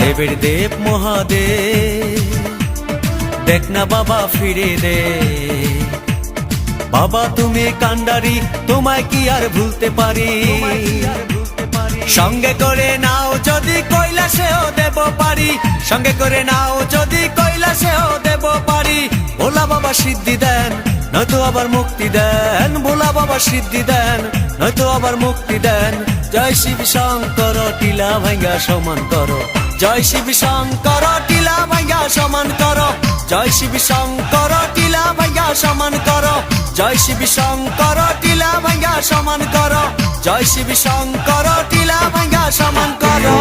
দেবের দেব মহাদেব, দেখ না বাবা ফিরে দে। বাবা তুমি কান্ডারি, তোমায় কি আর ভুলতে পারি। সঙ্গে করে নাও যদি কৈলাসেও দেব পারি, সঙ্গে করে নাও যদি কৈলাসেও দেব পারি। ভোলা বাবা সিদ্ধি দেন, নয়তো আবার মুক্তি দেন। ভোলা বাবা সিদ্ধি দেন, নয়তো আবার মুক্তি দেন। জয় শিব শঙ্কর, টিলা ভাঙ্গা সমান করো। জয় শিব শঙ্কর, টিলা ভাঙ্গা সমান করো। জয় শিব শঙ্কর, টিলা ভাঙ্গা সমান করো। জয় শিব শঙ্কর, টিলা ভাঙ্গা সমান করো। জয় শিব শঙ্কর, টিলা ভাঙ্গা সমান করো।